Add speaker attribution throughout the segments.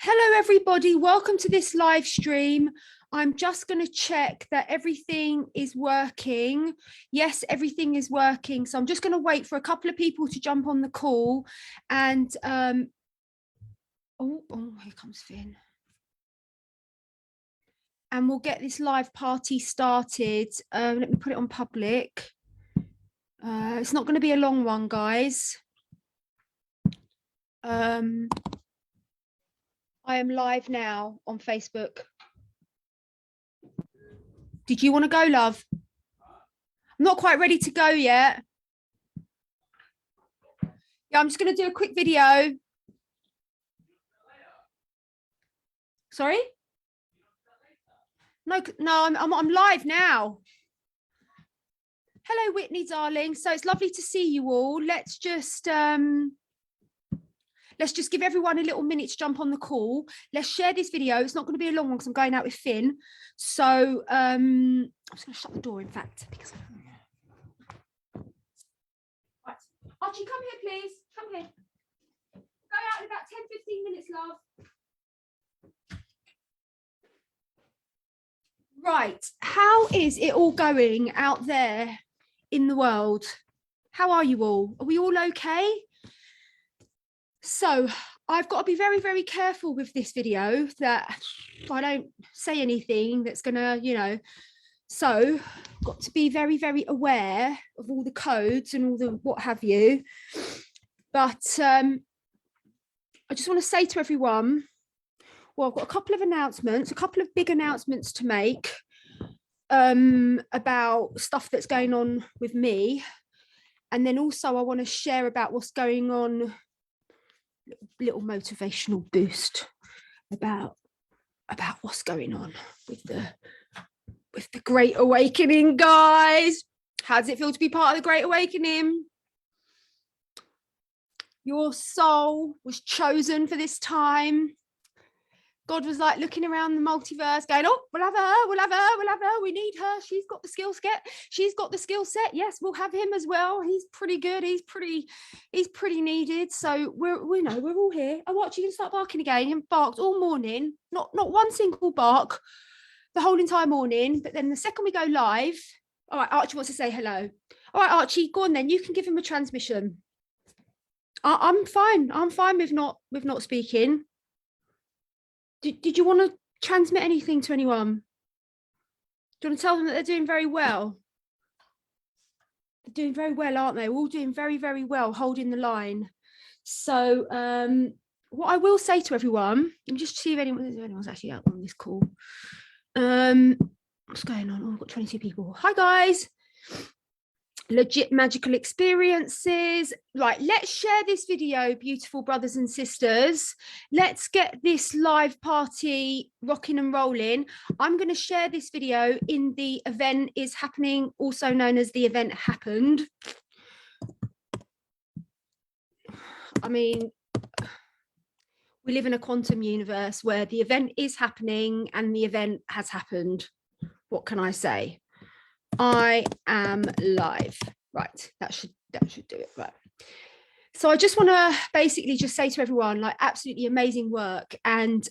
Speaker 1: Hello, everybody. Welcome to this live stream. I'm just going to check that everything is working. Yes, everything is working. So I'm just going to wait for a couple of people to jump on the call. And, oh, here comes Finn. And we'll get this live party started. Let me put it on public. It's not going to be a long one, guys. I am live now on Facebook. Did you want to go, love? I'm not quite ready to go yet. Yeah, I'm just going to do a quick video. Sorry? No, I'm live now. Hello, Whitney, darling. So it's lovely to see you all. Let's just give everyone a little minute to jump on the call. Let's share this video. It's not going to be a long one because I'm going out with Finn. So I'm just going to shut the door, in fact, because right. Archie, come here, please. Come here. Go out in about 10-15 minutes, love. Right. How is it all going out there in the world? How are you all? Are we all okay? So I've got to be very, very careful with this video that I don't say anything that's gonna, so got to be very, very aware of all the codes and all the what have you. But I just want to say to everyone, well, I've got a couple of announcements, a couple of big announcements to make about stuff that's going on with me. And then also I want to share about what's going on, little motivational boost about what's going on with the Great Awakening, guys. How does it feel to be part of the Great Awakening? Your soul was chosen for this time. God was like looking around the multiverse going, oh, we'll have her, we need her, she's got the skill set, yes, we'll have him as well, he's pretty good, he's pretty needed. So we're all here. Oh, watch, you can start barking again. He barked all morning, not one single bark the whole entire morning. But then the second we go live, all right, Archie wants to say hello. All right, Archie, go on then, you can give him a transmission. I'm fine with not speaking. Did you want to transmit anything to anyone? Do you want to tell them that they're doing very well? They're doing very well, aren't they? We're all doing very, very well, holding the line. So what I will say to everyone, let me just see if anyone's actually out on this call. What's going on? Oh, I've got 22 people. Hi, guys. Legit magical experiences. Right, let's share this video, beautiful brothers and sisters. Let's get this live party rocking and rolling. I'm going to share this video in the event is happening, also known as the event happened. I mean, we live in a quantum universe where the event is happening and the event has happened. What can I say? I am live. Right, that should do it. Right. So I just want to basically just say to everyone, like, absolutely amazing work. And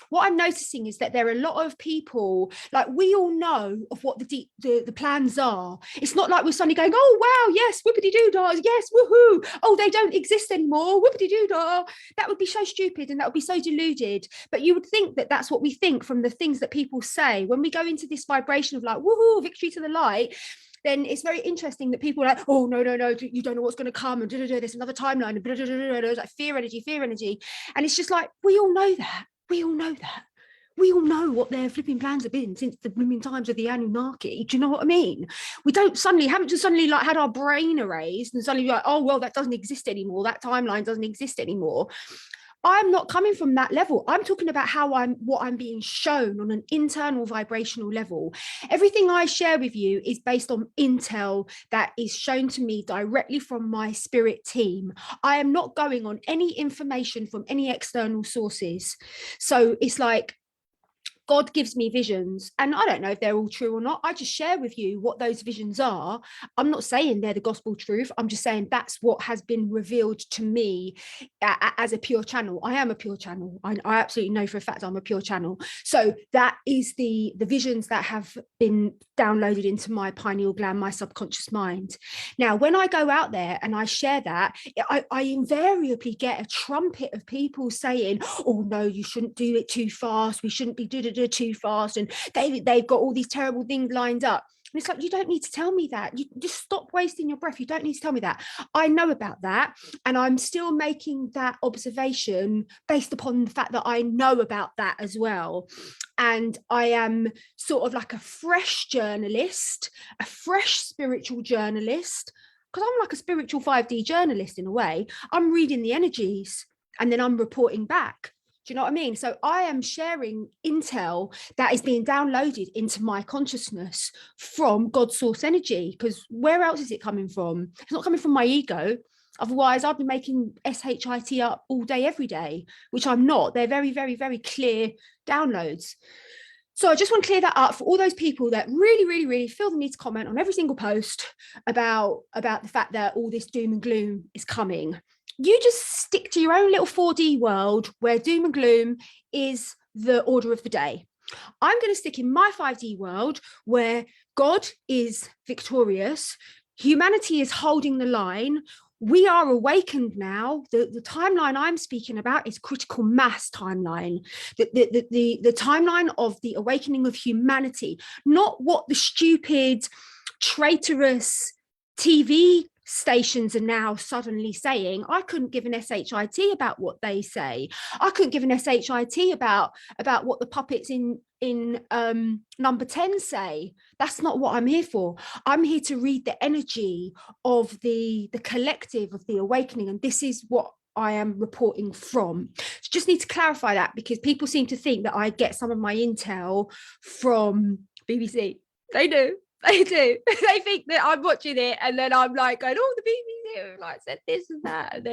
Speaker 1: what I'm noticing is that there are a lot of people, like, we all know of what the plans are. It's not like we're suddenly going, oh, wow, yes, whoopity-doo-dah, yes, woohoo. Oh, they don't exist anymore, whoopity-doo-dah. That would be so stupid and that would be so deluded. But you would think that that's what we think from the things that people say. When we go into this vibration of like, woohoo, victory to the light, then it's very interesting that people are like, oh, no, you don't know what's going to come, and there's another timeline, and there's like fear energy. And it's just like, we all know that. We all know what their flipping plans have been since the blooming times of the Anunnaki. Do you know what I mean? We haven't just suddenly like had our brain erased and suddenly like, oh, well, that doesn't exist anymore. That timeline doesn't exist anymore. I'm not coming from that level. I'm talking about what I'm being shown on an internal vibrational level. Everything I share with you is based on intel that is shown to me directly from my spirit team. I am not going on any information from any external sources. So it's like, God gives me visions, and I don't know if they're all true or not. I just share with you what those visions are. I'm not saying they're the gospel truth. I'm just saying that's what has been revealed to me as a pure channel. I am a pure channel. I absolutely know for a fact I'm a pure channel. So that is the visions that have been downloaded into my pineal gland, my subconscious mind. Now, when I go out there and I share that, I invariably get a trumpet of people saying, oh no, you shouldn't do it too fast. We shouldn't be too fast. And they've got all these terrible things lined up. And it's like, you don't need to tell me that. You just stop wasting your breath. You don't need to tell me that. I know about that. And I'm still making that observation based upon the fact that I know about that as well. And I am sort of like a fresh journalist, a fresh spiritual journalist, because I'm like a spiritual 5D journalist in a way. I'm reading the energies and then I'm reporting back. Do you know what I mean? So I am sharing intel that is being downloaded into my consciousness from God's source energy, because where else is it coming from? It's not coming from my ego. Otherwise, I'd be making SHIT up all day, every day, which I'm not. They're very, very, very clear downloads. So I just want to clear that up for all those people that really, really, really feel the need to comment on every single post about the fact that all this doom and gloom is coming. You just stick to your own little 4D world where doom and gloom is the order of the day. I'm going to stick in my 5D world where God is victorious, humanity is holding the line. We are awakened now. The timeline I'm speaking about is critical mass timeline, the timeline of the awakening of humanity, not what the stupid, traitorous TV stations are now suddenly saying. I couldn't give an SHIT about what they say. I couldn't give an SHIT about what the puppets in number 10 say. That's not what I'm here for. I'm here to read the energy of the collective of the awakening, and this is what I am reporting from. Just need to clarify that, because people seem to think that I get some of my intel from BBC. They do. They do. They think that I'm watching it and then I'm like going, oh, the BBC like said this and that, and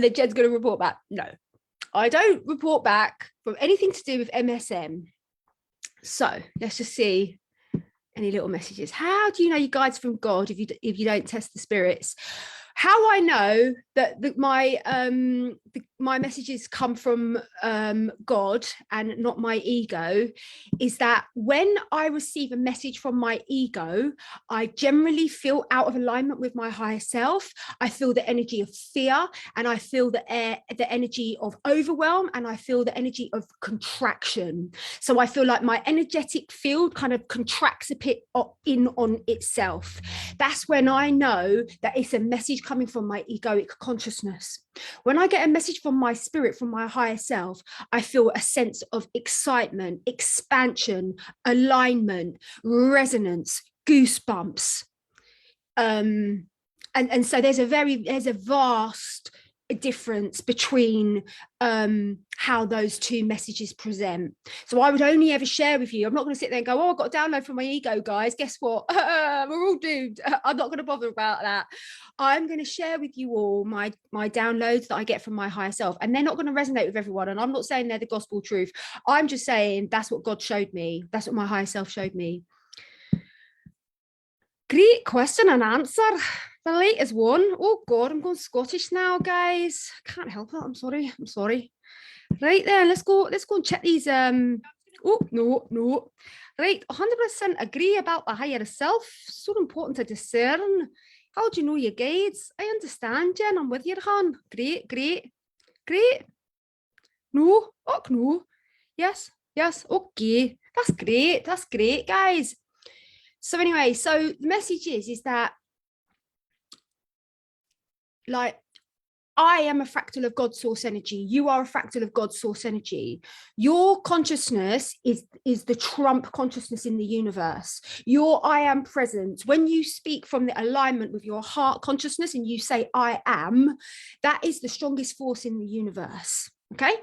Speaker 1: then Jen's going to report back. No, I don't report back from anything to do with MSM. So let's just see any little messages. How do you know your guides from God if you don't test the spirits? How I know that my messages come from God and not my ego is that when I receive a message from my ego, I generally feel out of alignment with my higher self. I feel the energy of fear, and I feel the energy of overwhelm, and I feel the energy of contraction. So I feel like my energetic field kind of contracts a bit in on itself. That's when I know that it's a message coming from my egoic consciousness. When I get a message from my spirit, from my higher self, I feel a sense of excitement, expansion, alignment, resonance, goosebumps. And so there's a vast difference between how those two messages present. So I would only ever share with you. I'm not going to sit there and go, oh, I've got a download from my ego, guys. Guess what? We're all doomed. I'm not going to bother about that. I'm going to share with you all my downloads that I get from my higher self, and they're not going to resonate with everyone. And I'm not saying they're the gospel truth. I'm just saying that's what God showed me. That's what my higher self showed me. Great question and answer. The latest one. Oh God, I'm going Scottish now, guys. Can't help it. I'm sorry. Right then, let's go and check these. Oh no. Right, 100% agree about the higher self. So important to discern. How do you know your guides? I understand, Jen. I'm with you, hon. Great. No. Oh no. Yes. Okay. That's great, guys. So anyway, so the message is that, like, I am a fractal of God's source energy. You are a fractal of God's source energy. Your consciousness is the trump consciousness in the universe. Your I am presence. When you speak from the alignment with your heart consciousness and you say I am, that is the strongest force in the universe. Okay?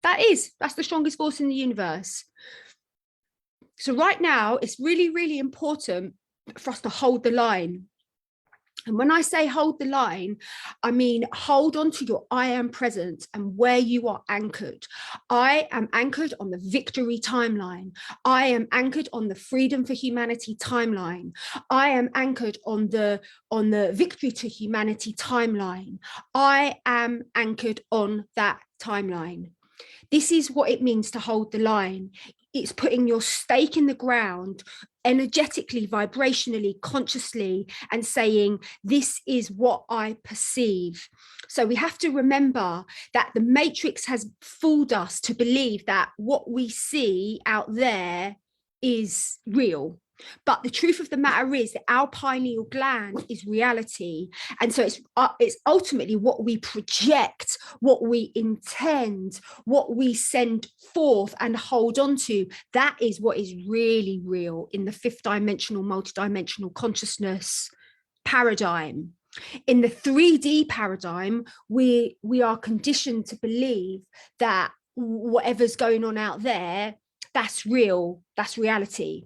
Speaker 1: That's the strongest force in the universe. So right now, it's really, really important for us to hold the line. And when I say hold the line, I mean hold on to your I am presence and where you are anchored. I am anchored on the victory timeline. I am anchored on the freedom for humanity timeline. I am anchored on the victory to humanity timeline. I am anchored on that timeline. This is what it means to hold the line. It's putting your stake in the ground energetically, vibrationally, consciously, and saying, this is what I perceive. So we have to remember that the matrix has fooled us to believe that what we see out there is real. But the truth of the matter is that our pineal gland is reality. And so it's ultimately what we project, what we intend, what we send forth and hold on to. That is what is really real in the fifth dimensional, multidimensional consciousness paradigm. In the 3D paradigm, we are conditioned to believe that whatever's going on out there, that's real, that's reality.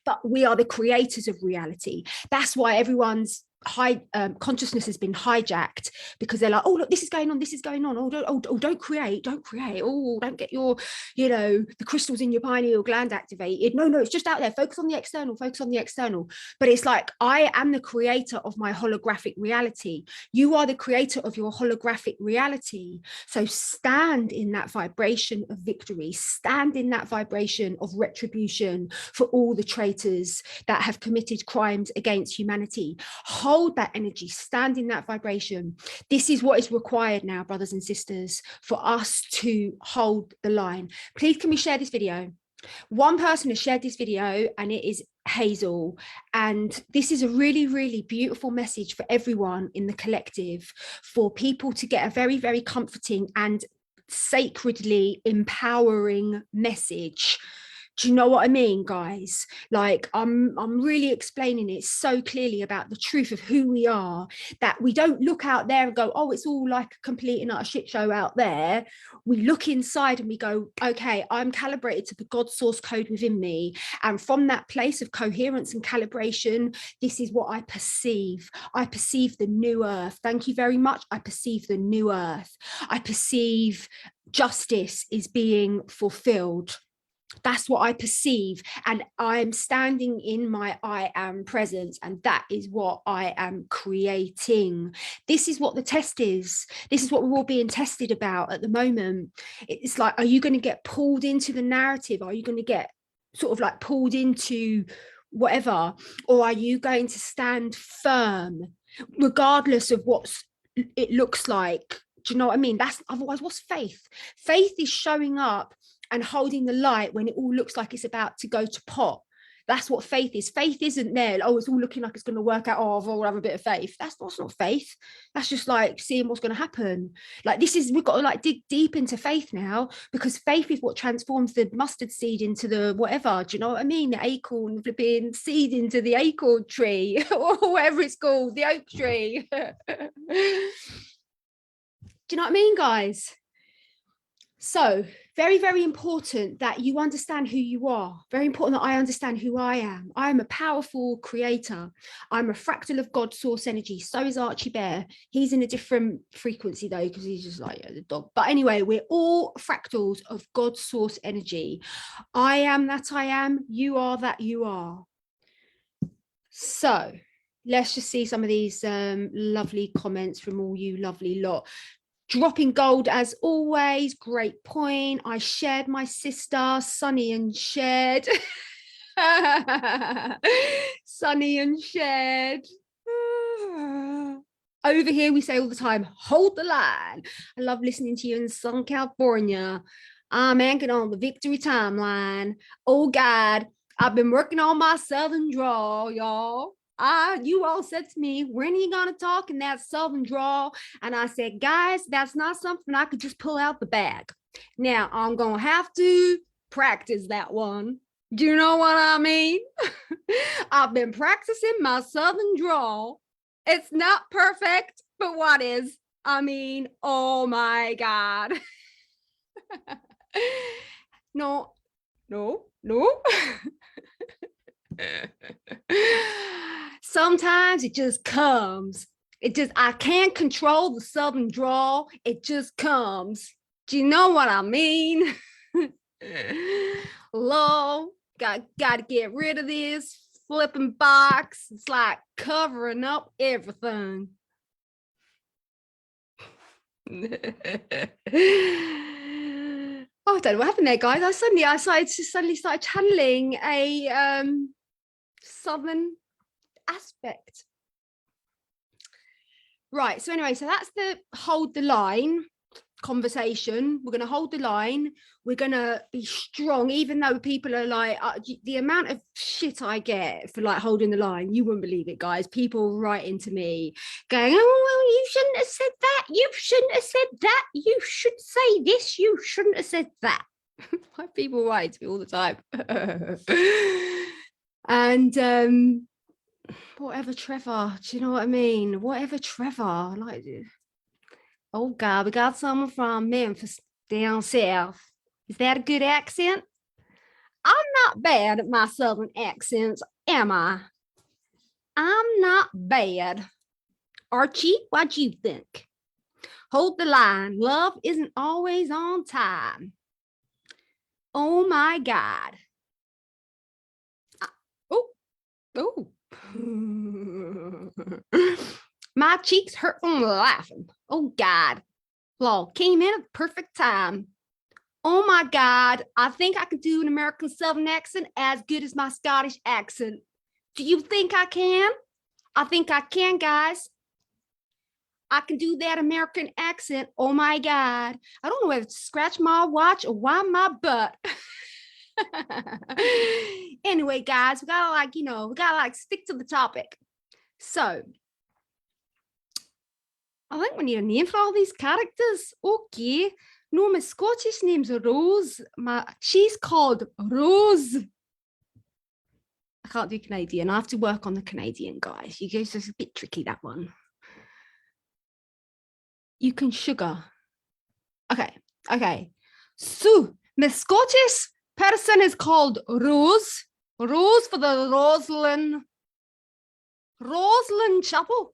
Speaker 1: But we are the creators of reality. That's why everyone's consciousness has been hijacked, because they're like, oh look, this is going on, don't create, don't get your, the crystals in your pineal gland activated. No, it's just out there. Focus on the external. But it's like, I am the creator of my holographic reality. You are the creator of your holographic reality. So stand in that vibration of victory, stand in that vibration of retribution for all the traitors that have committed crimes against humanity. Hold that energy, stand in that vibration. This is what is required now, brothers and sisters, for us to hold the line. Please, can we share this video? One person has shared this video, and it is Hazel. And this is a really, really beautiful message for everyone in the collective, for people to get a very, very comforting and sacredly empowering message. Do you know what I mean, guys? Like, I'm really explaining it so clearly about the truth of who we are, that we don't look out there and go, oh, it's all like a complete and utter shit show out there. We look inside and we go, okay, I'm calibrated to the God source code within me. And from that place of coherence and calibration, this is what I perceive. I perceive the new earth. Thank you very much. I perceive the new earth. I perceive justice is being fulfilled. That's what I perceive, and I'm standing in my I am presence, and that is what I am creating. This is what the test is. This is what we're all being tested about at the moment. It's like, are you going to get pulled into the narrative? Are you going to get sort of like pulled into whatever, or are you going to stand firm regardless of what it looks like? Do you know what I mean? That's otherwise, what's faith? Faith is showing up and holding the light when it all looks like it's about to go to pot. That's what faith is. Faith isn't there, oh, it's all looking like it's going to work out, oh, I'll have a bit of faith. That's not faith. That's just like seeing what's going to happen. Like, we've got to like dig deep into faith now, because faith is what transforms the mustard seed into the whatever. Do you know what I mean? The acorn flipping seed into the acorn tree or whatever it's called, the oak tree. Do you know what I mean, guys? So very, very important that you understand who you are. Very important that I understand who I am. I am a powerful creator. I'm a fractal of God source energy. So is Archie Bear. He's in a different frequency though, because he's just like the dog. But anyway, we're all fractals of God source energy. I am that I am. You are that you are. So let's just see some of these lovely comments from all you lovely lot. Dropping gold as always. Great point. I shared my sister, Sunny and shared. Sunny and shared. Over here, we say all the time, hold the line. I love listening to you in Southern California. I'm anchored on the victory timeline. Oh, God, I've been working on my Southern drawl, y'all. You all said to me, when are you going to talk in that Southern drawl? And I said, guys, that's not something I could just pull out the bag. Now, I'm going to have to practice that one. Do you know what I mean? I've been practicing my Southern drawl. It's not perfect, but what is? I mean, oh my God. No. So sometimes it just comes. I can't control the Southern drawl. It just comes. Do you know what I mean? Lol, got to get rid of this flipping box. It's like covering up everything. Oh, I don't know what happened there, guys. I suddenly started channeling a Southern aspect. Right. So anyway, so that's the hold the line conversation. We're going to hold the line. We're going to be strong, even though people are like, the amount of shit I get for like holding the line, you wouldn't believe it, guys. People writing to me going, oh, well, you shouldn't have said that. You shouldn't have said that. You should say this. You shouldn't have said that. People write to me all the time. And whatever, Trevor. Do you know what I mean? Whatever, Trevor. Like, oh God, we got someone from Memphis down south. Is that a good accent? I'm not bad at my Southern accents, am I? I'm not bad. Archie, what do you think? Hold the line. Love isn't always on time. Oh my God. Oh. My cheeks hurt from laughing. Oh God. Law came in at the perfect time. Oh my God. I think I can do an American Southern accent as good as my Scottish accent. Do you think I can? I think I can, guys. I can do that American accent. Oh my God. I don't know whether to scratch my watch or wind my butt. Anyway, guys, we gotta stick to the topic. So I think we need a name for all these characters. Okay. No, my Scottish name's Rose. She's called Rose. I can't do Canadian. I have to work on the Canadian, guys. You guys, it's a bit tricky, that one. You can sugar. Okay. So my Scottish person is called Rose. Rose for the Roslyn Chapel.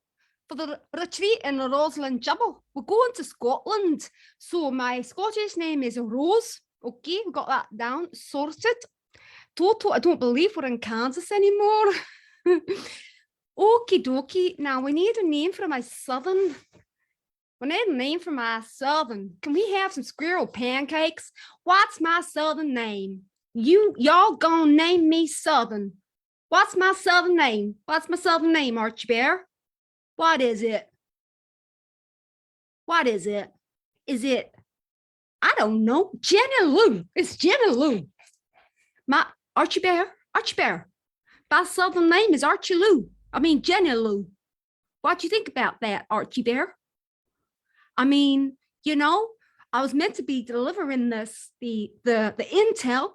Speaker 1: For the retreat in the Roslyn Chapel. We're going to Scotland. So my Scottish name is Rose. Okay, we got that down. Sorted. Toto, I don't believe we're in Kansas anymore. Okie dokie. Now we need a name for my Southern. We need a name for my Southern. Can we have some squirrel pancakes? What's my Southern name? Y'all gonna name me Southern. What's my Southern name? What's my Southern name, Archie Bear? What is it? What is it? Is it, I don't know, Jenny Lou. It's Jenny Lou. My Archie Bear. My Southern name is Archie Lou. I mean, Jenny Lou. What do you think about that, Archie Bear? I mean, I was meant to be delivering the intel.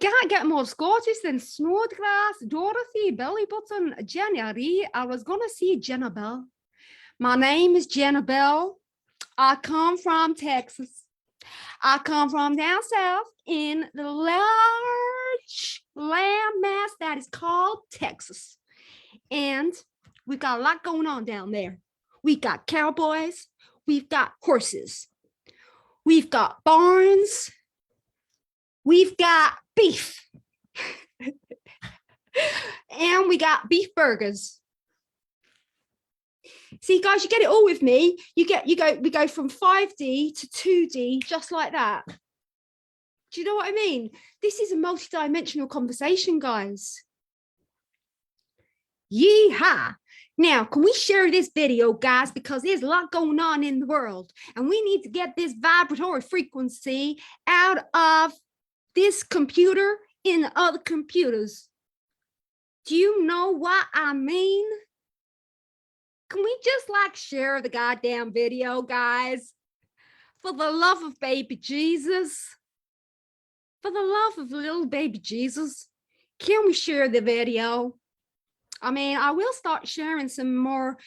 Speaker 1: Can't get more Scottish than Snodgrass, Dorothy, Billy Button, Jenny. I was going to see Jenna Bell. My name is Jenna Bell. I come from Texas. I come from down south in the large landmass that is called Texas. And we've got a lot going on down there. We've got cowboys. We've got horses. We've got barns. We've got beef. And we got beef burgers. See, guys, you get it all with me. We go from 5D to 2D, just like that. Do you know what I mean? This is a multi-dimensional conversation, guys. Yeehaw. Now, can we share this video, guys? Because there's a lot going on in the world, and we need to get this vibratory frequency out of this computer in other computers. Do you know what I mean? Can we just share the goddamn video, guys? For the love of baby Jesus. For the love of little baby Jesus. Can we share the video? I mean, I will start sharing some more,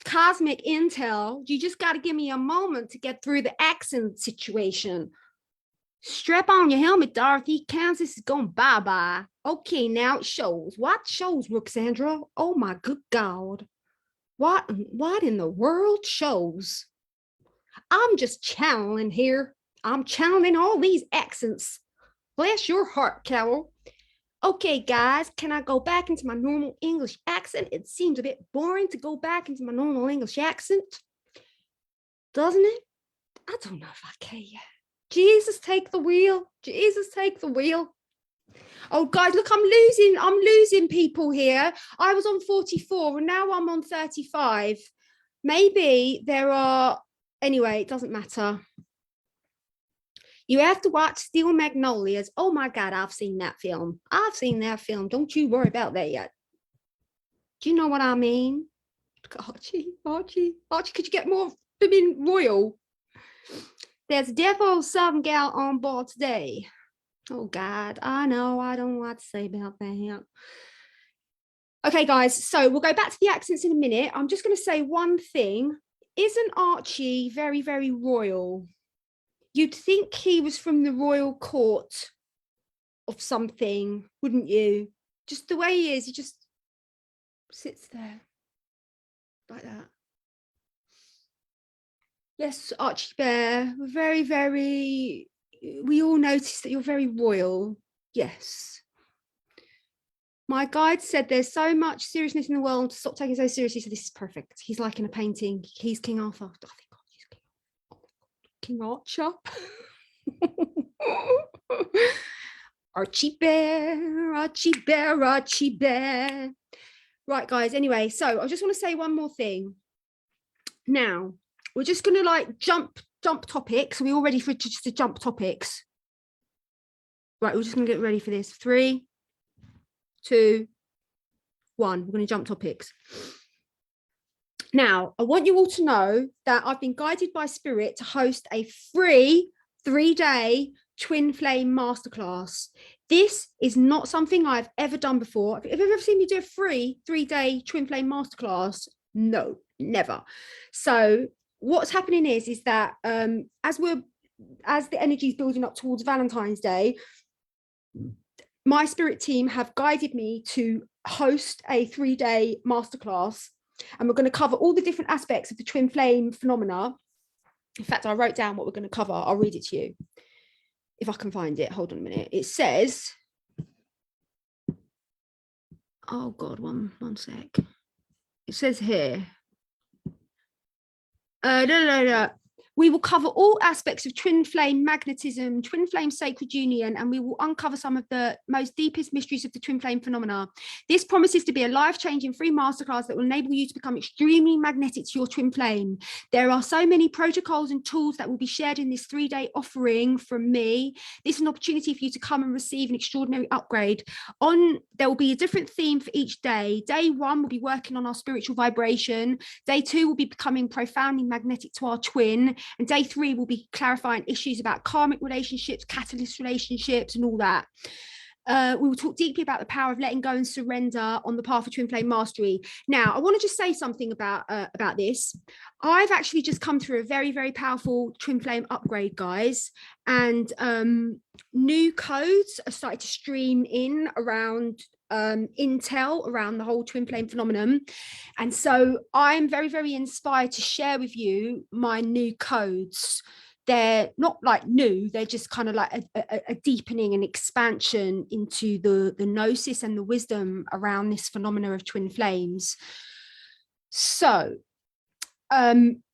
Speaker 1: cosmic intel. You just got to give me a moment to get through the accent situation. Strap on your helmet, Dorothy. Kansas is going bye-bye. Okay, now it shows. What shows, Roxandra? Oh my good God. What in the world shows? I'm just channeling here. I'm channeling all these accents. Bless your heart, Carol. Okay, guys, can I go back into my normal English accent? It seems a bit boring to go back into my normal English accent, doesn't it? I don't know if I can yet. Jesus, take the wheel. Jesus, take the wheel. Oh, guys, look, I'm losing people here. I was on 44 and now I'm on 35. Maybe there are, anyway, it doesn't matter. You have to watch Steel Magnolias. Oh my God, I've seen that film. I've seen that film. Don't you worry about that yet. Do you know what I mean? Archie, could you get more royal? There's a devil Southern gal on board today. Oh God, I know, I don't know what to say about that. Okay, guys, so we'll go back to the accents in a minute. I'm just going to say one thing. Isn't Archie very, very royal? You'd think he was from the royal court of something, wouldn't you? Just the way he is, he just sits there like that. Yes, Archie Bear, very, very, we all noticed that you're very royal. Yes. My guide said there's so much seriousness in the world to stop taking so seriously. So this is perfect. He's like in a painting. He's King Arthur. I think he's King Archer. Archie Bear, Archie Bear, Archie Bear. Right, guys. Anyway, so I just want to say one more thing. Now, we're just going to like jump topics. Are we all ready for just to jump topics? Right, we're just going to get ready for this. 3, 2, 1. We're going to jump topics. Now, I want you all to know that I've been guided by Spirit to host a free 3-day twin flame masterclass. This is not something I've ever done before. Have you ever seen me do a free 3-day twin flame masterclass? No, never. So what's happening is that as the energy is building up towards Valentine's Day, my Spirit team have guided me to host a 3-day masterclass, and we're going to cover all the different aspects of the twin flame phenomena. In fact, I wrote down what we're going to cover. I'll read it to you if I can find it. Hold on a minute. It says, oh God, one sec. It says here, we will cover all aspects of twin flame magnetism, twin flame sacred union, and we will uncover some of the most deepest mysteries of the twin flame phenomena. This promises to be a life-changing free masterclass that will enable you to become extremely magnetic to your twin flame. There are so many protocols and tools that will be shared in this 3-day offering from me. This is an opportunity for you to come and receive an extraordinary upgrade. There will be a different theme for each day. Day 1 will be working on our spiritual vibration. Day 2 will be becoming profoundly magnetic to our twin. And day 3 will be clarifying issues about karmic relationships, catalyst relationships, and all that. We will talk deeply about the power of letting go and surrender on the path of twin flame mastery. Now, I want to just say something about this. I've actually just come through a very, very powerful twin flame upgrade, guys. And new codes are starting to stream in around intel around the whole twin flame phenomenon, and so I'm very, very inspired to share with you my new codes. They're not like new, they're just kind of like a deepening and expansion into the gnosis and the wisdom around this phenomena of twin flames. So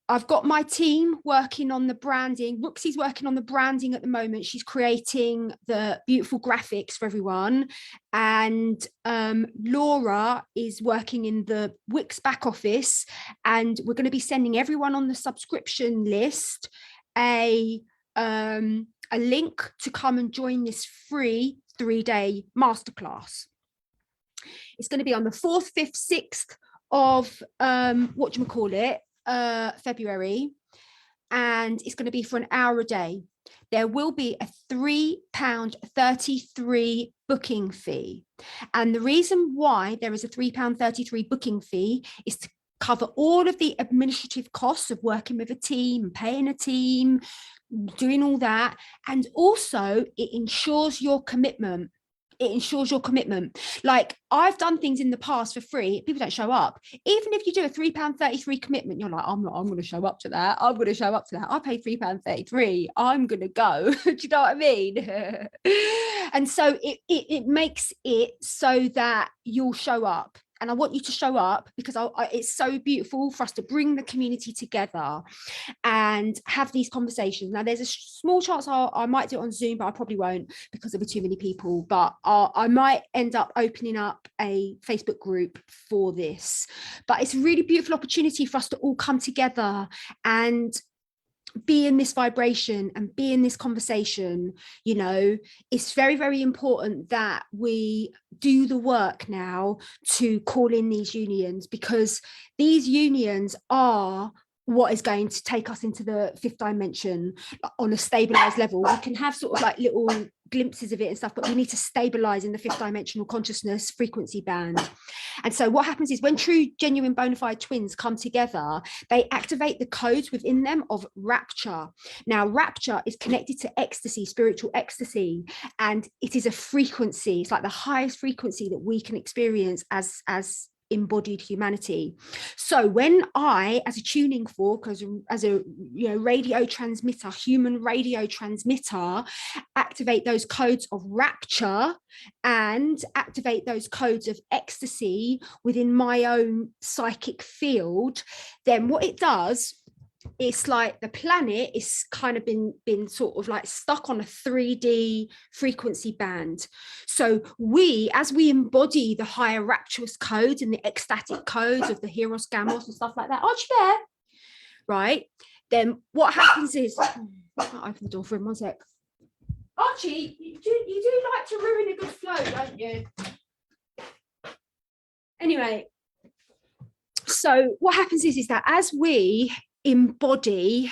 Speaker 1: I've got my team working on the branding. Roxy's working on the branding at the moment. She's creating the beautiful graphics for everyone. And Laura is working in the Wix back office. And we're going to be sending everyone on the subscription list a link to come and join this free 3-day masterclass. It's going to be on the 4th, 5th, 6th of February, and it's going to be for an hour a day. There will be a £3.33 booking fee, and the reason why there is a £3.33 booking fee is to cover all of the administrative costs of working with a team, paying a team, doing all that. And also it ensures your commitment. It ensures your commitment. Like, I've done things in the past for free, people don't show up. Even if you do a £3.33 commitment, you're like, I'm going to show up to that. I'm going to show up to that. I paid £3.33. I'm going to go. Do you know what I mean? And so it makes it so that you'll show up. And I want you to show up, because it's so beautiful for us to bring the community together and have these conversations. Now, there's a small chance I might do it on Zoom, but I probably won't because there'll be too many people. But I might end up opening up a Facebook group for this. But it's a really beautiful opportunity for us to all come together and be in this vibration and be in this conversation. You know, it's very, very important that we do the work now to call in these unions, because these unions are what is going to take us into the fifth dimension on a stabilized level. We can have sort of like little glimpses of it and stuff, but we need to stabilize in the fifth dimensional consciousness frequency band. And so what happens is, when true, genuine, bona fide twins come together, they activate the codes within them of rapture. Now, rapture is connected to ecstasy, spiritual ecstasy, and it is a frequency. It's like the highest frequency that we can experience as embodied humanity. So when I, as a tuning fork, as a radio transmitter, human radio transmitter, activate those codes of rapture and activate those codes of ecstasy within my own psychic field, then what it does, it's like the planet is kind of been sort of like stuck on a 3D frequency band. So as we embody the higher rapturous codes and the ecstatic codes of the Heros Gamos and stuff like that, aren't you there? Right? Then what happens is, I'll open the door for him, 1 sec. Archie, you do like to ruin a good flow, don't you? Anyway, so what happens is that as we embody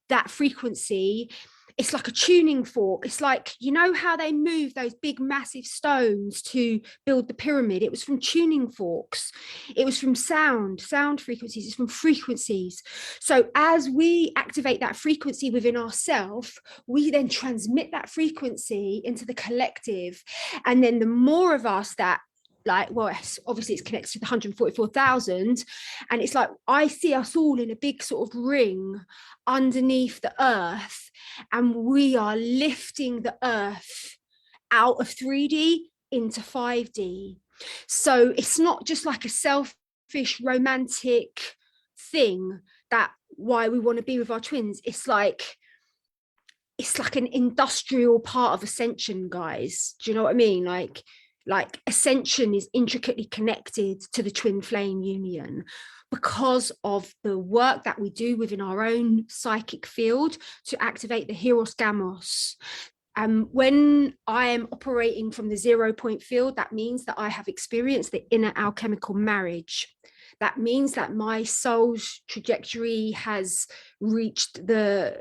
Speaker 1: that frequency, it's like a tuning fork. It's like, you know how they move those big massive stones to build the pyramid? It was from tuning forks. It was from sound frequencies. It's from frequencies. So as we activate that frequency within ourselves, we then transmit that frequency into the collective. And then the more of us that, like, well, obviously it's connected to the 144,000, and it's like I see us all in a big sort of ring underneath the earth, and we are lifting the earth out of 3D into 5D. So it's not just like a selfish romantic thing that why we want to be with our twins. It's like an industrial part of ascension, guys. Do you know what I mean? Like ascension is intricately connected to the twin flame union because of the work that we do within our own psychic field to activate the Heros Gamos. When I am operating from the 0 point field, that means that I have experienced the inner alchemical marriage. That means that my soul's trajectory has reached the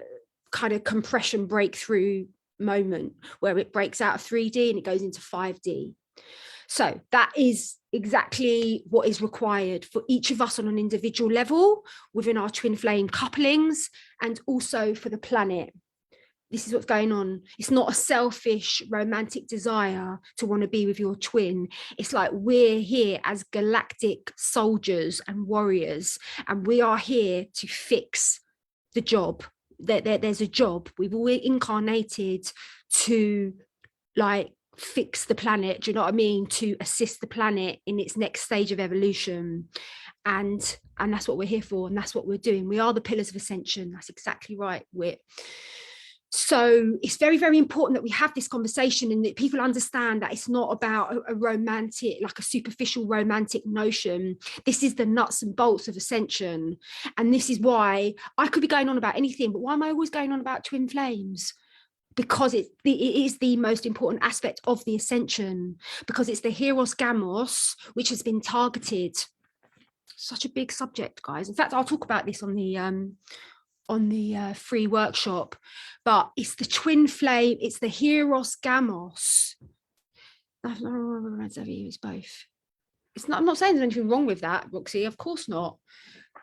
Speaker 1: kind of compression breakthrough moment where it breaks out of 3D and it goes into 5D. So that is exactly what is required for each of us on an individual level within our twin flame couplings, and also for the planet. This is what's going on. It's not a selfish romantic desire to want to be with your twin. It's like we're here as galactic soldiers and warriors, and we are here to fix the job. There's a job. We've all incarnated to like fix the planet, do you know what I mean, to assist the planet in its next stage of evolution, and that's what we're here for, and that's what we're doing. We are the pillars of ascension. That's exactly right, Whit. So it's very, very important that we have this conversation and that people understand that it's not about a romantic, like a superficial romantic notion. This is the nuts and bolts of ascension, and this is why I could be going on about anything, but why am I always going on about twin flames? Because it is the most important aspect of the ascension, because it's the Heros Gamos which has been targeted. Such a big subject, guys. In fact, I'll talk about this on the free workshop, but it's the twin flame, it's the Heros Gamos. It's both. it's not, I'm not saying there's anything wrong with that, Roxy, of course not.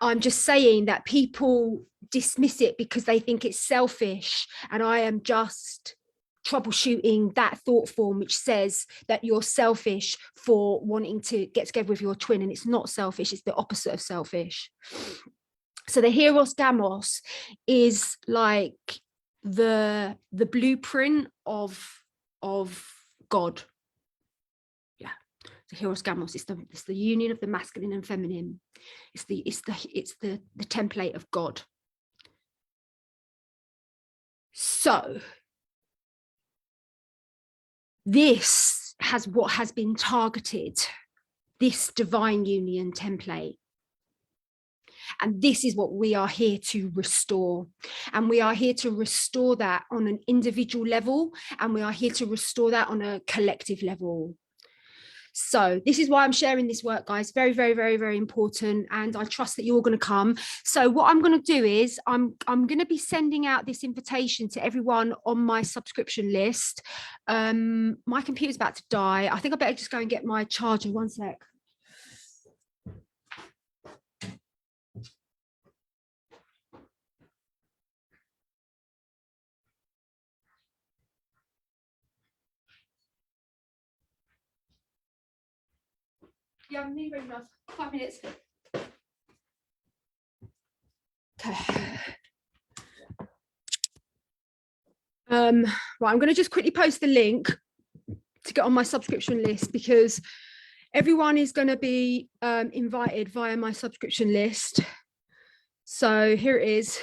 Speaker 1: I'm just saying that people dismiss it because they think it's selfish, and I am just troubleshooting that thought form which says that you're selfish for wanting to get together with your twin, and it's not selfish, it's the opposite of selfish. So the Hieros Gamos is like the blueprint of God. Yeah, the Hieros Gamos, it's the union of the masculine and feminine. It's the template of God. So this has what has been targeted, this divine union template. And this is what we are here to restore. And we are here to restore that on an individual level, and we are here to restore that on a collective level. So this is why I'm sharing this work, guys. Very, very, very, very important. And I trust that you're all going to come. So what I'm going to do is I'm going to be sending out this invitation to everyone on my subscription list. My computer's about to die. I think I better just go and get my charger. One sec. Yeah, I'm nearly ready enough. 5 minutes. Okay. Right, I'm going to just quickly post the link to get on my subscription list, because everyone is going to be invited via my subscription list. So here it is.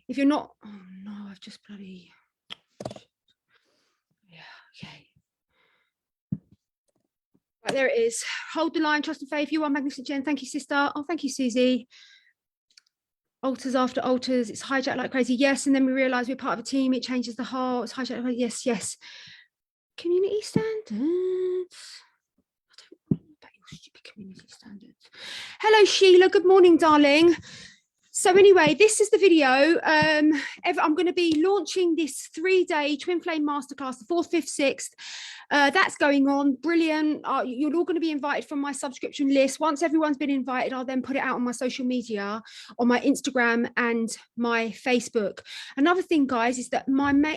Speaker 1: If you're not, oh no, I've just bloody, yeah, okay. Right, there it is. Hold the line, trust and faith. You are magnificent, Jen. Thank you, sister. Oh, thank you, Susie. Altars after altars, it's hijacked like crazy. Yes, and then we realise we're part of a team. It changes the heart. It's hijacked. Yes, yes. Community standards. I don't know about your stupid community standards. Hello, Sheila. Good morning, darling. So anyway, this is the video. I'm going to be launching this 3-day Twin Flame Masterclass, the 4th, 5th, 6th. That's going on. Brilliant. You're all going to be invited from my subscription list. Once everyone's been invited, I'll then put it out on my social media, on my Instagram and my Facebook. Another thing, guys, is that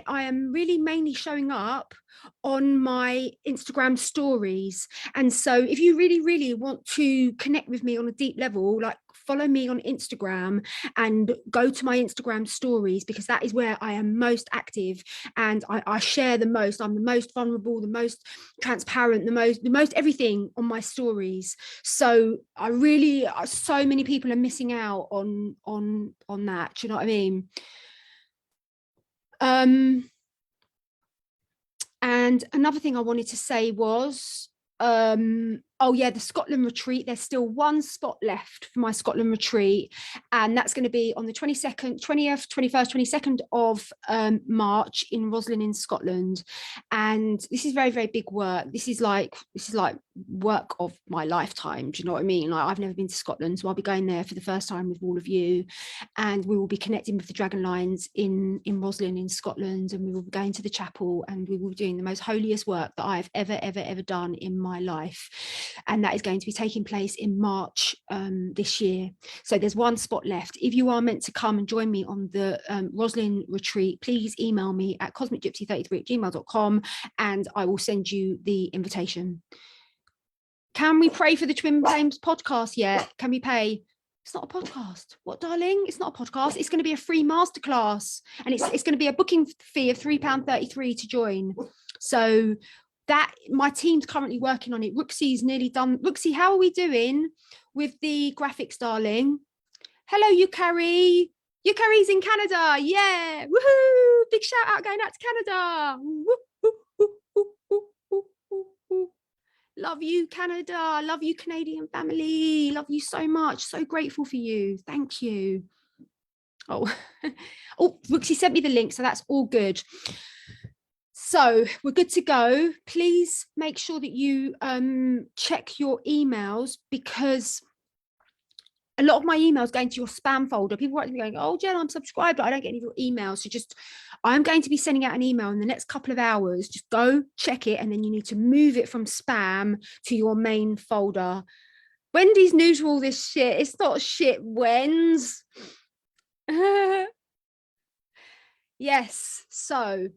Speaker 1: I am really mainly showing up on my Instagram stories. And so if you really, really want to connect with me on a deep level, like follow me on Instagram and go to my Instagram stories, because that is where I am most active and I share the most. I'm the most vulnerable, the most transparent, the most everything on my stories. So I really, so many people are missing out on that. Do you know what I mean? And another thing I wanted to say was, oh yeah, the Scotland retreat. There's still one spot left for my Scotland retreat, and that's going to be on the 22nd, 20th, 21st, 22nd of March in Roslin in Scotland. And this is very, very big work. This is like work of my lifetime. Do you know what I mean? Like, I've never been to Scotland, so I'll be going there for the first time with all of you, and we will be connecting with the Dragon Lines in Roslin in Scotland, and we will be going to the chapel, and we will be doing the most holiest work that I've ever done in my life. And that is going to be taking place in March this year. So there's one spot left. If you are meant to come and join me on the Roslin retreat, please email me at cosmicgypsy33@gmail.com and I will send you the invitation. Can we pray for the Twin Flames podcast yet? Can we pay? It's not a podcast. What, darling? It's not a podcast. It's going to be a free masterclass, and it's going to be a booking fee of £3.33 to join. So that my team's currently working on it. Rooksy's nearly done. Rooksy, how are we doing with the graphics, darling? Hello, Yukari. Yukari's in Canada. Yeah. Woohoo. Big shout out going out to Canada. Love you, Canada. Love you, Canadian family. Love you so much. So grateful for you. Thank you. Oh, Rooksy sent me the link, so that's all good. So we're good to go. Please make sure that you check your emails, because a lot of my emails go into your spam folder. People write to me going, oh, Jen, I'm subscribed, but I don't get any of your emails. So just, I'm going to be sending out an email in the next couple of hours. Just go check it, and then you need to move it from spam to your main folder. Wendy's new to all this shit. It's not shit, Wens. Yes, so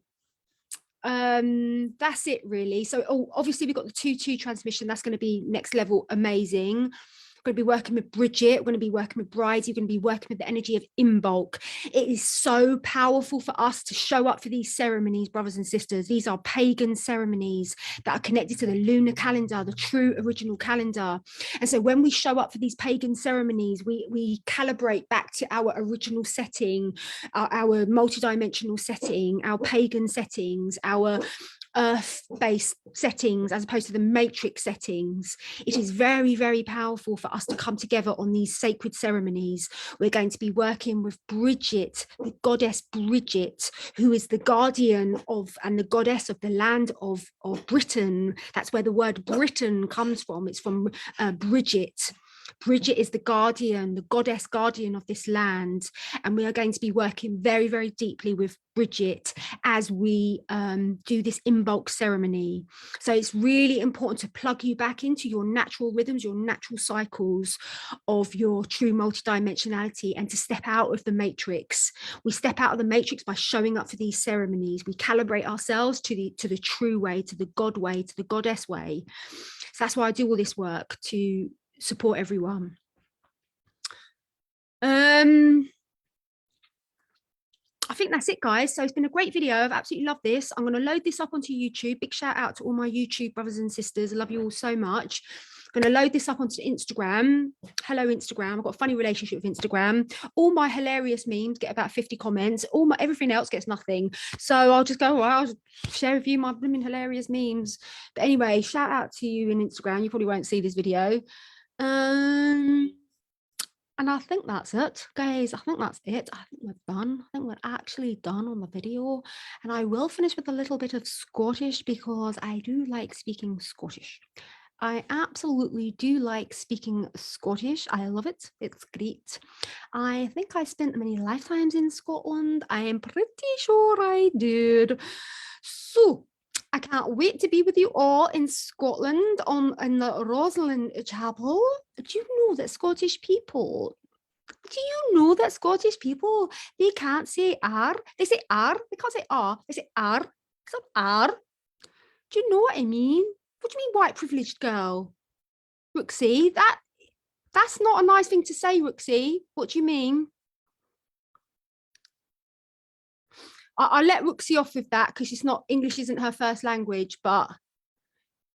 Speaker 1: that's it really. So obviously we've got the 2-2 transmission. That's going to be next level amazing. We're going to be working with Bridget. We're going to be working with Bridie. We're going to be working with the energy of Imbolc. It is so powerful for us to show up for these ceremonies, brothers and sisters. These are pagan ceremonies that are connected to the lunar calendar, the true original calendar. And so when we show up for these pagan ceremonies, we calibrate back to our original setting, our multidimensional setting, our pagan settings, our earth-based settings as opposed to the matrix settings. It is very, very powerful for us to come together on these sacred ceremonies. We're going to be working with Bridget, the goddess Bridget, who is the guardian of and the goddess of the land of Britain. That's where the word Britain comes from. It's from Bridget. Bridget is the guardian, the goddess guardian of this land. And we are going to be working very, very deeply with Bridget as we do this Imbolc ceremony. So it's really important to plug you back into your natural rhythms, your natural cycles of your true multidimensionality, and to step out of the matrix. We step out of the matrix by showing up for these ceremonies. We calibrate ourselves to the true way, to the God way, to the goddess way. So that's why I do all this work, to support everyone. I think that's it, guys. So it's been a great video. I've absolutely loved this. I'm going to load this up onto YouTube. Big shout out to all my YouTube brothers and sisters. I love you all so much. I'm going to load this up onto Instagram. Hello, Instagram. I've got a funny relationship with Instagram. All my hilarious memes get about 50 comments. Everything else gets nothing. So I'll just go, well, I'll share with you my blooming hilarious memes. But anyway, shout out to you in Instagram. You probably won't see this video. And I think that's it, guys. I think that's it. I think we're done. I think we're actually done on the video. And I will finish with a little bit of Scottish because I do like speaking Scottish. I absolutely do like speaking Scottish. I love it. It's great. I think I spent many lifetimes in Scotland. I am pretty sure I did. So I can't wait to be with you all in Scotland in the Rosalind Chapel. Do you know that Scottish people, they can't say R. They say R. They can't say R. They say R. It's not R. Do you know what I mean? What do you mean, white privileged girl? Rooksy, that's not a nice thing to say, Rooksy. What do you mean? I'll let Rooksy off with that because English isn't her first language, but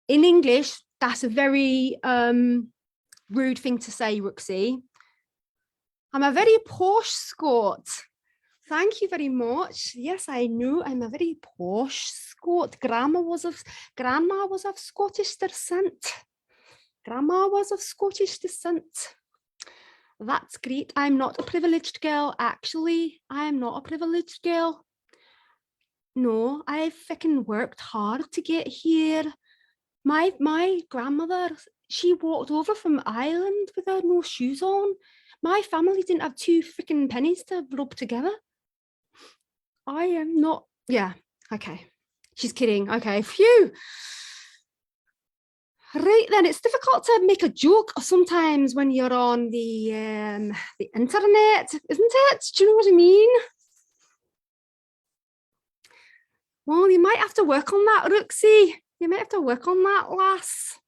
Speaker 1: in English, that's a very rude thing to say, Rooksy. I'm a very posh Scot. Thank you very much. Yes, I know I'm a very posh Scot. Grandma was of Scottish descent. Grandma was of Scottish descent. That's great. I'm not a privileged girl, actually. I am not a privileged girl. No, I fucking worked hard to get here. My grandmother, she walked over from Ireland with her no shoes on. My family didn't have 2 freaking pennies to rub together. I am not, yeah, okay. She's kidding, okay, phew. Right then, it's difficult to make a joke sometimes when you're on the internet, isn't it? Do you know what I mean? Well, you might have to work on that, Rooksy. You might have to work on that, lass.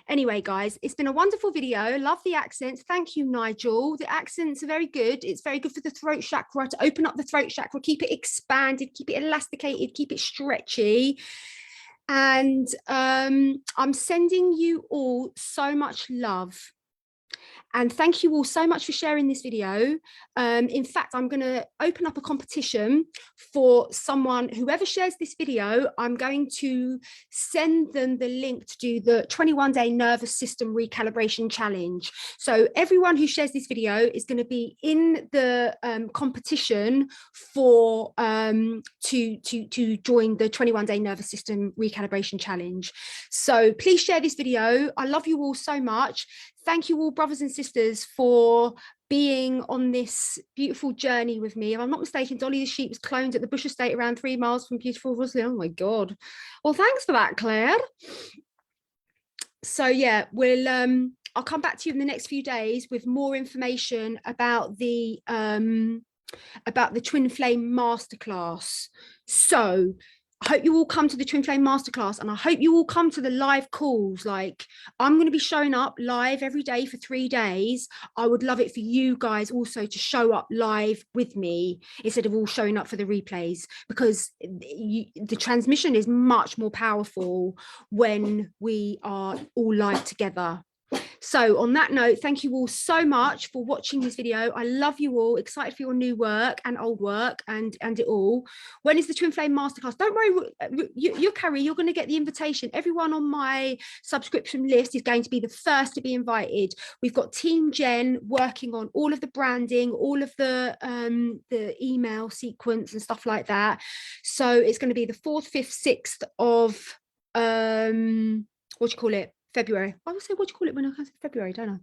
Speaker 1: Anyway, guys, it's been a wonderful video. Love the accents. Thank you, Nigel. The accents are very good. It's very good for the throat chakra, to open up the throat chakra, keep it expanded, keep it elasticated, keep it stretchy. And I'm sending you all so much love. And thank you all so much for sharing this video. In fact, I'm going to open up a competition for someone, whoever shares this video, I'm going to send them the link to do the 21-day nervous system recalibration challenge. So everyone who shares this video is going to be in the competition for to join the 21-day nervous system recalibration challenge. So please share this video. I love you all so much. Thank you all, brothers and sisters, for being on this beautiful journey with me. If I'm not mistaken, Dolly the sheep was cloned at the Bush Estate around 3 miles from beautiful Roslyn. Oh my God. Well, thanks for that, Claire. So yeah, I'll come back to you in the next few days with more information about the twin flame masterclass. So I hope you all come to the twin flame masterclass, and I hope you all come to the live calls. Like, I'm going to be showing up live every day for 3 days. I would love it for you guys also to show up live with me instead of all showing up for the replays, because the transmission is much more powerful when we are all live together. So on that note, thank you all so much for watching this video. I love you all, excited for your new work and old work and it all. When is the Twin Flame Masterclass? Don't worry, you're Carrie, you're going to get the invitation. Everyone on my subscription list is going to be the first to be invited. We've got Team Jen working on all of the branding, all of the email sequence and stuff like that. So it's going to be the 4th, 5th, 6th of what do you call it? February. I will say, what do you call it when I say February, don't I?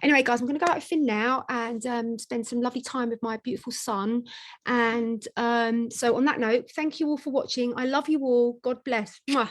Speaker 1: Anyway, guys, I'm going to go out with Finn now and spend some lovely time with my beautiful son. And so on that note, thank you all for watching. I love you all. God bless. Mwah.